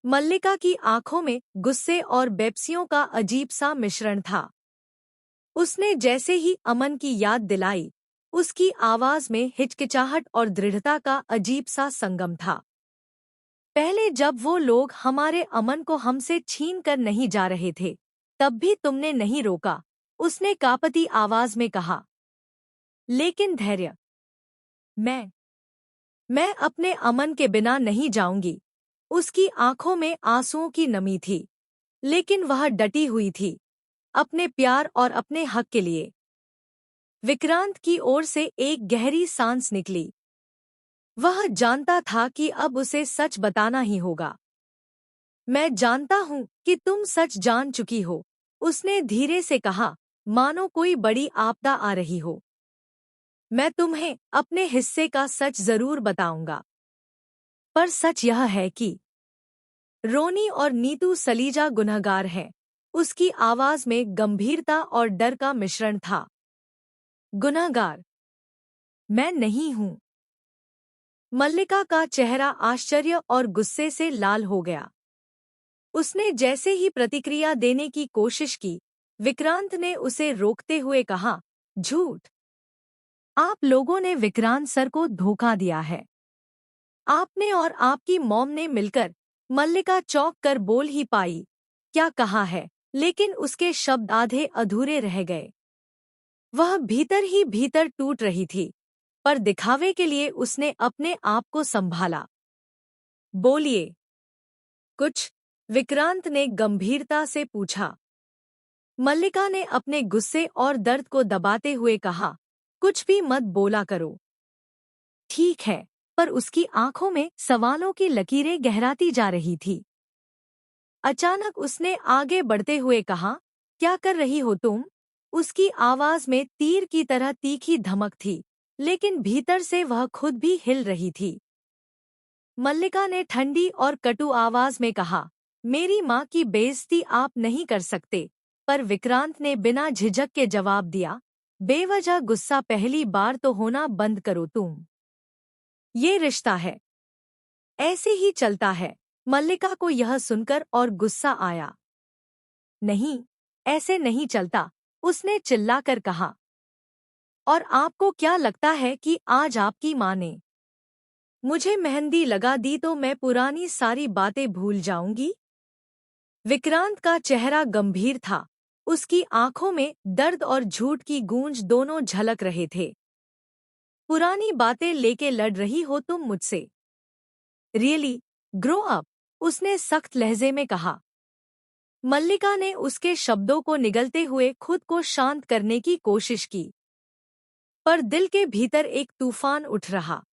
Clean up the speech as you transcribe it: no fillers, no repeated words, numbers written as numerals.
मल्लिका की आंखों में गुस्से और बेपसियों का अजीब सा मिश्रण था। उसने जैसे ही अमन की याद दिलाई, उसकी आवाज में हिचकिचाहट और दृढ़ता का अजीब सा संगम था। पहले जब वो लोग हमारे अमन को हमसे छीन कर नहीं जा रहे थे, तब भी तुमने नहीं रोका, उसने कांपती आवाज में कहा। लेकिन धैर्य। मैं अपने अमन के बिना नहीं जाऊंगी। उसकी आंखों में आंसुओं की नमी थी, लेकिन वह डटी हुई थी, अपने प्यार और अपने हक के लिए। विक्रांत की ओर से एक गहरी सांस निकली। वह जानता था कि अब उसे सच बताना ही होगा। मैं जानता हूं कि तुम सच जान चुकी हो, उसने धीरे से कहा, मानो कोई बड़ी आपदा आ रही हो। मैं तुम्हें अपने हिस्से का सच जरूर बताऊंगा। पर सच यह है कि रोनी और नीतू सलीजा गुनहगार हैं। उसकी आवाज में गंभीरता और डर का मिश्रण था। गुनहगार? मैं नहीं हूं। मल्लिका का चेहरा आश्चर्य और गुस्से से लाल हो गया। उसने जैसे ही प्रतिक्रिया देने की कोशिश की, विक्रांत ने उसे रोकते हुए कहा, झूठ। आप लोगों ने विक्रांत सर को धोखा दिया है। आपने और आपकी मॉम ने मिलकर। मल्लिका चौंक कर बोल ही पाई, क्या कहा है, लेकिन उसके शब्द आधे अधूरे रह गए। वह भीतर ही भीतर टूट रही थी, पर दिखावे के लिए उसने अपने आप को संभाला। बोलिए। कुछ? विक्रांत ने गंभीरता से पूछा। मल्लिका ने अपने गुस्से और दर्द को दबाते हुए कहा, कुछ भी मत बोला करो। ठीक है, पर उसकी आंखों में सवालों की लकीरें गहराती जा रही थी। अचानक उसने आगे बढ़ते हुए कहा, क्या कर रही हो तुम? उसकी आवाज में तीर की तरह तीखी धमक थी, लेकिन भीतर से वह खुद भी हिल रही थी। मल्लिका ने ठंडी और कटु आवाज में कहा, मेरी माँ की बेइज्जती आप नहीं कर सकते। पर विक्रांत ने बिना झिझक के जवाब दिया, बेवजह गुस्सा पहली बार तो होना बंद करो तुम। ये रिश्ता है, ऐसे ही चलता है। मल्लिका को यह सुनकर और गुस्सा आया। नहीं, ऐसे नहीं चलता, उसने चिल्लाकर कहा। और आपको क्या लगता है कि आज आपकी माँ ने मुझे मेहंदी लगा दी तो मैं पुरानी सारी बातें भूल जाऊंगी? विक्रांत का चेहरा गंभीर था, उसकी आंखों में दर्द और झूठ की गूंज दोनों झलक रहे थे। पुरानी बातें लेके लड़ रही हो तुम मुझसे? रियली? ग्रो अप, उसने सख्त लहजे में कहा। मल्लिका ने उसके शब्दों को निगलते हुए खुद को शांत करने की कोशिश की, पर दिल के भीतर एक तूफान उठ रहा।